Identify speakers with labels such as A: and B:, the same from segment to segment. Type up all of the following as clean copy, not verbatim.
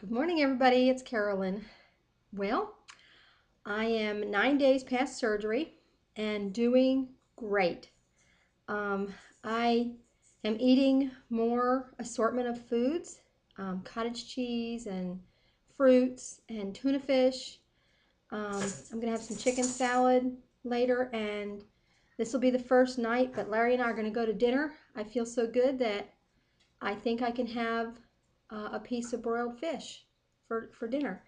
A: Good morning, everybody. It's Carolyn. Well, I am 9 days past surgery and doing great. Um, I am eating more assortment of foods, cottage cheese and fruits and tuna fish. I'm going to have some chicken salad later, and this will be the first night, but Larry and I are going to go to dinner. I feel so good that I think I can have a piece of broiled fish for dinner.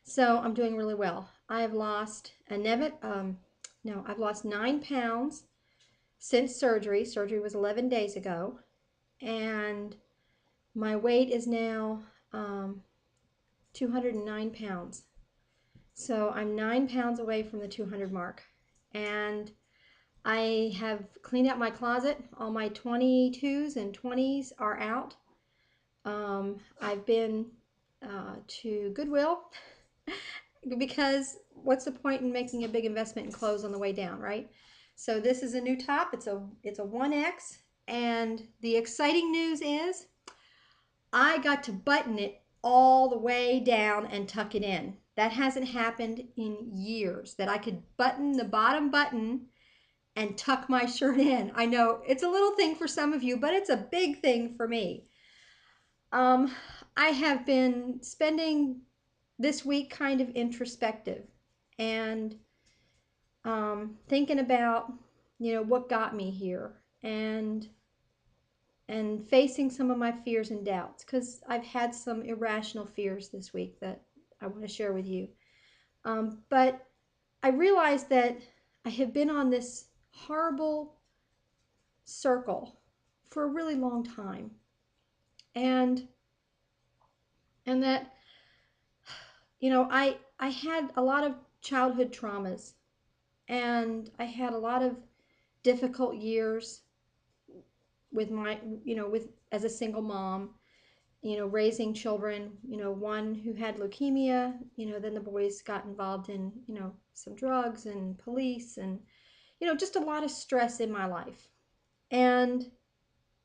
A: So I'm doing really well. I have lost I've lost 9 pounds since surgery. Surgery was 11 days ago, and my weight is now 209 pounds. So I'm 9 pounds away from the 200 mark, and I have cleaned out my closet. All my 22s and 20s are out. I've been to Goodwill because what's the point in making a big investment in clothes on the way down, right? So this is a new top. It's a 1X, and the exciting news is I got to button it all the way down and tuck it in. That hasn't happened in years, that I could button the bottom button and tuck my shirt in. I know it's a little thing for some of you, but it's a big thing for me. I have been spending this week kind of introspective and thinking about, what got me here, and facing some of my fears and doubts, because I've had some irrational fears this week that I want to share with you. But I realized that I have been on this horrible circle for a really long time, and that I had a lot of childhood traumas, and I had a lot of difficult years with with as a single mom, raising children, one who had leukemia, then the boys got involved in, some drugs and police, and, just a lot of stress in my life. And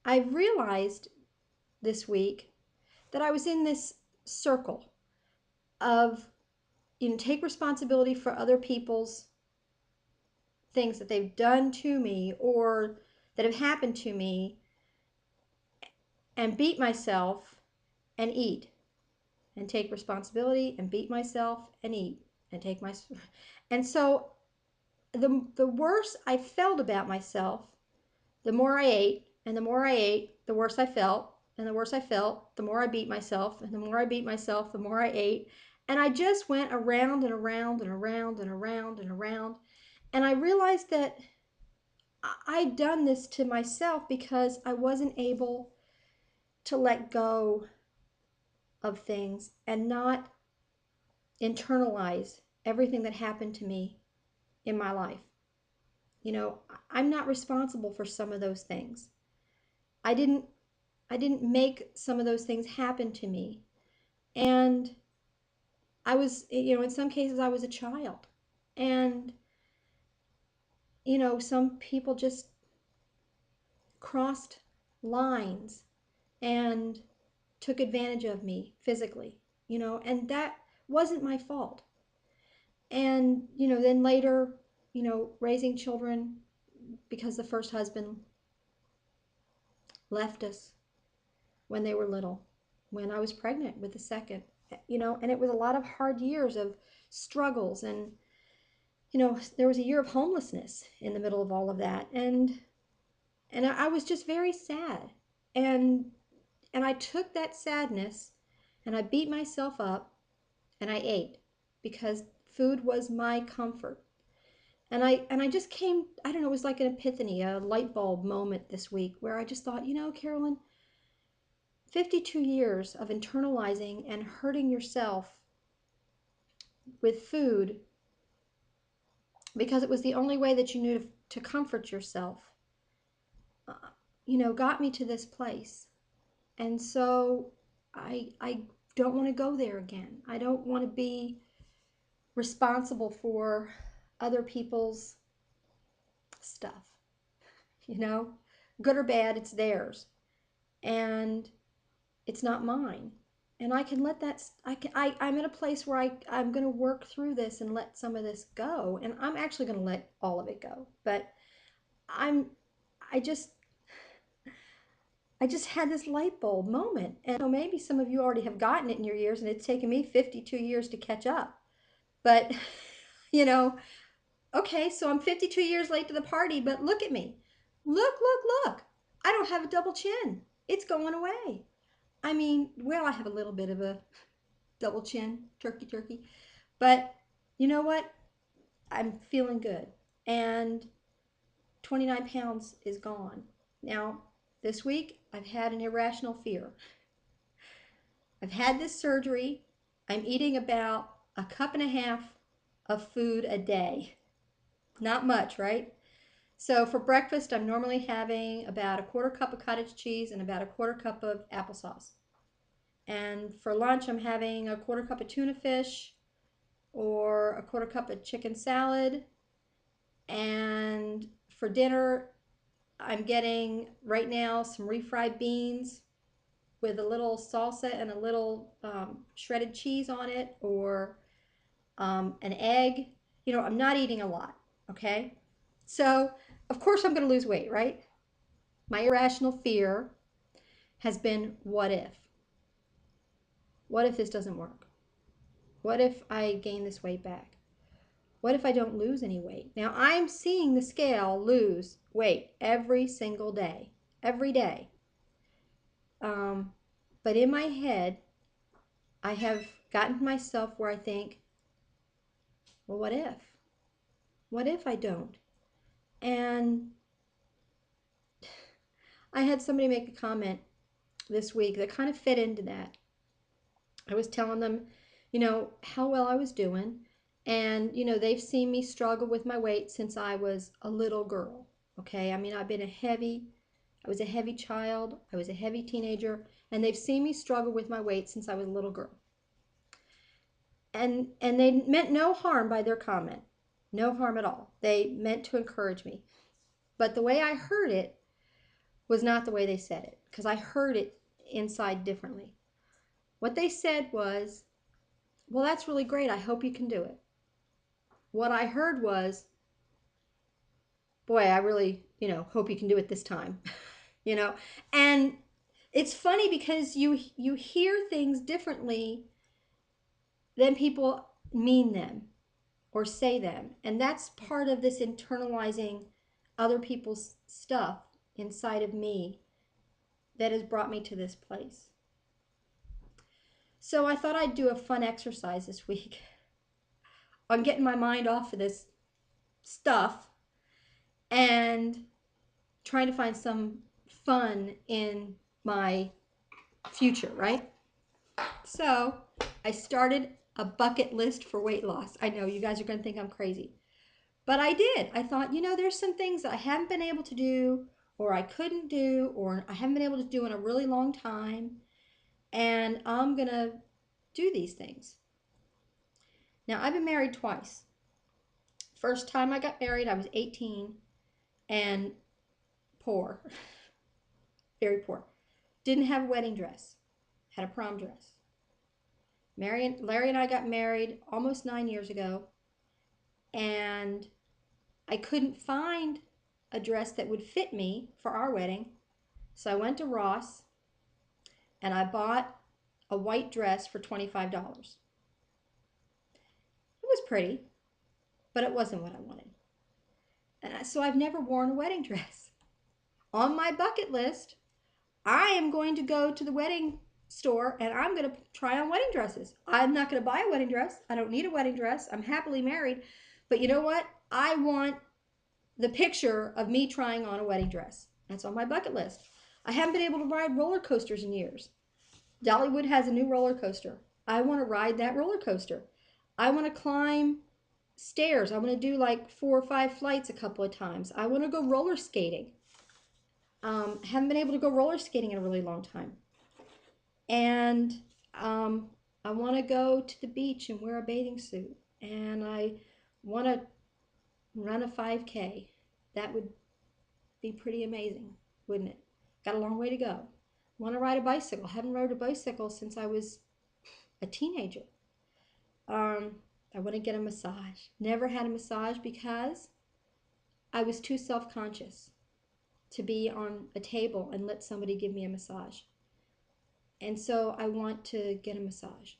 A: I realized this week that I was in this circle of, take responsibility for other people's things that they've done to me or that have happened to me, and beat myself and eat, and take responsibility and beat myself and eat and take my and so the worse I felt about myself, the more I ate, and the more I ate, the worse I felt, and the worse I felt, the more I beat myself, and the more I beat myself, the more I ate, and I just went around and around and around and around and around. And I realized that I'd done this to myself because I wasn't able to let go of things and not internalize everything that happened to me in my life. I'm not responsible for some of those things. I didn't make some of those things happen to me. And I was, in some cases I was a child. And some people just crossed lines and took advantage of me physically, and that wasn't my fault. And, then later, raising children, because the first husband left us when they were little, when I was pregnant with the second, and it was a lot of hard years of struggles. And, there was a year of homelessness in the middle of all of that. And I was just very sad. And I took that sadness and I beat myself up and I ate, because food was my comfort. And I just came, I don't know, it was like an epiphany, a light bulb moment this week, where I just thought, Carolyn, 52 years of internalizing and hurting yourself with food because it was the only way that you knew to comfort yourself, got me to this place. And so I don't want to go there again. I don't want to be responsible for other people's stuff. Good or bad, it's theirs. And it's not mine. And I can let that, I'm in a place where I'm going to work through this and let some of this go. And I'm actually going to let all of it go. But I'm, I just, I just had this light bulb moment. And so maybe some of you already have gotten it in your years, and it's taken me 52 years to catch up. But, you know, okay, so I'm 52 years late to the party, but look at me. Look. I don't have a double chin. It's going away. I mean, well, I have a little bit of a double chin, turkey. But you know what? I'm feeling good. And 29 pounds is gone. Now, this week, I've had an irrational fear. I've had this surgery. I'm eating about a cup and a half of food a day. Not much, right? So for breakfast, I'm normally having about a quarter cup of cottage cheese and about a quarter cup of applesauce. And for lunch, I'm having a quarter cup of tuna fish or a quarter cup of chicken salad. And for dinner, I'm getting right now some refried beans with a little salsa and a little shredded cheese on it, or an egg. You know, I'm not eating a lot, okay? So, of course, I'm going to lose weight, right? My irrational fear has been, what if? What if this doesn't work? What if I gain this weight back? What if I don't lose any weight? Now, I'm seeing the scale lose weight every single day, every day. But in my head, I have gotten myself where I think, well, what if? What if I don't? And I had somebody make a comment this week that kind of fit into that. I was telling them, you know, how well I was doing. And, you know, they've seen me struggle with my weight since I was a little girl. Okay. I mean, I was a heavy child. I was a heavy teenager. And they've seen me struggle with my weight since I was a little girl. And they meant no harm by their comment. No harm at all. They meant to encourage me. But the way I heard it was not the way they said it, because I heard it inside differently. What they said was, well, that's really great. I hope you can do it. What I heard was, boy, I really, hope you can do it this time. And it's funny because you hear things differently than people mean them or say them. And that's part of this internalizing other people's stuff inside of me that has brought me to this place. So I thought I'd do a fun exercise this week on getting my mind off of this stuff and trying to find some fun in my future, right? So I started a bucket list for weight loss. I know you guys are going to think I'm crazy, but I did. I thought, there's some things that I haven't been able to do, or I couldn't do, or I haven't been able to do in a really long time, and I'm going to do these things. Now, I've been married twice. First time I got married, I was 18 and poor, very poor. Didn't have a wedding dress, had a prom dress. Larry and I got married almost 9 years ago, and I couldn't find a dress that would fit me for our wedding. So I went to Ross and I bought a white dress for $25. It was pretty, but it wasn't what I wanted. And so I've never worn a wedding dress. On my bucket list, I am going to go to the wedding store and I'm going to try on wedding dresses. I'm not going to buy a wedding dress. I don't need a wedding dress. I'm happily married. But you know what? I want the picture of me trying on a wedding dress. That's on my bucket list. I haven't been able to ride roller coasters in years. Dollywood has a new roller coaster. I want to ride that roller coaster. I want to climb stairs. I want to do like 4 or 5 flights a couple of times. I want to go roller skating. Haven't been able to go roller skating in a really long time. And I want to go to the beach and wear a bathing suit. And I want to run a 5K. That would be pretty amazing, wouldn't it? Got a long way to go. Want to ride a bicycle. Haven't rode a bicycle since I was a teenager. I want to get a massage. Never had a massage because I was too self-conscious to be on a table and let somebody give me a massage. And so I want to get a massage.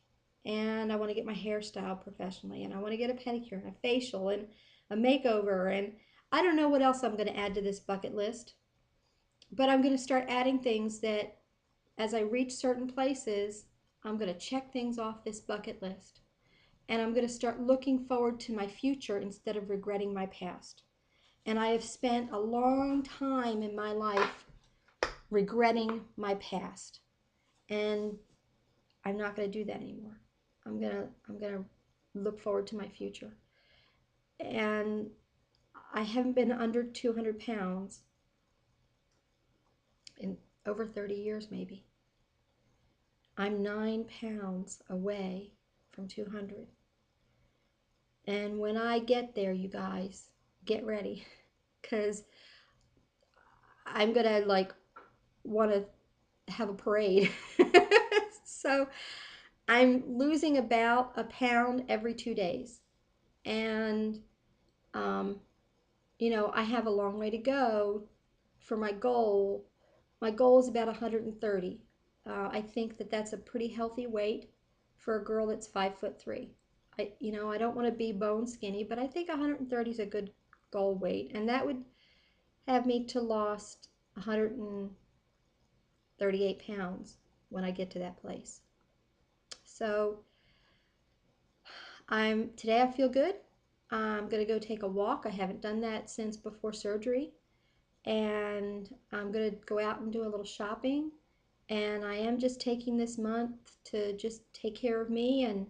A: And I want to get my hair styled professionally. And I want to get a pedicure and a facial and a makeover. And I don't know what else I'm going to add to this bucket list. But I'm going to start adding things that as I reach certain places, I'm going to check things off this bucket list. And I'm going to start looking forward to my future instead of regretting my past. And I have spent a long time in my life regretting my past. And I'm not going to do that anymore. I'm gonna look forward to my future. And I haven't been under 200 pounds in over 30 years maybe. I'm 9 pounds away from 200. And when I get there, you guys, get ready, because I'm gonna like want to have a parade. So I'm losing about a pound every 2 days. And, you know, I have a long way to go for my goal. My goal is about 130. I think that that's a pretty healthy weight for a girl that's 5'3". I don't want to be bone skinny, but I think 130 is a good goal weight. And that would have me to lost 138 pounds when I get to that place. So today I feel good. I'm going to go take a walk. I haven't done that since before surgery. And I'm going to go out and do a little shopping. And I am just taking this month to just take care of me and,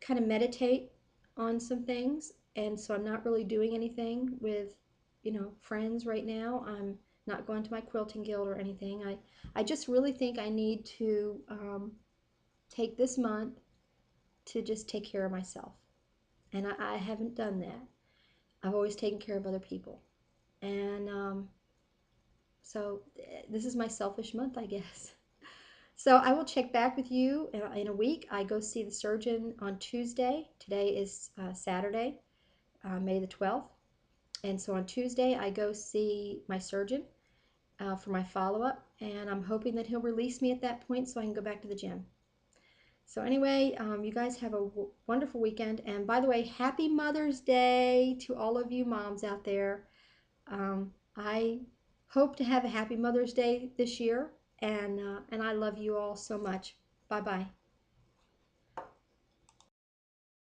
A: kind of meditate on some things. And so I'm not really doing anything with, friends right now. I'm not going to my quilting guild or anything. I just really think I need to take this month to just take care of myself. And I haven't done that. I've always taken care of other people. And so this is my selfish month, I guess. So I will check back with you in a week. I go see the surgeon on Tuesday. Today is Saturday, May the 12th. And so on Tuesday, I go see my surgeon for my follow-up. And I'm hoping that he'll release me at that point so I can go back to the gym. So anyway, you guys have a wonderful weekend. And by the way, happy Mother's Day to all of you moms out there. I hope to have a happy Mother's Day this year. And I love you all so much. Bye-bye.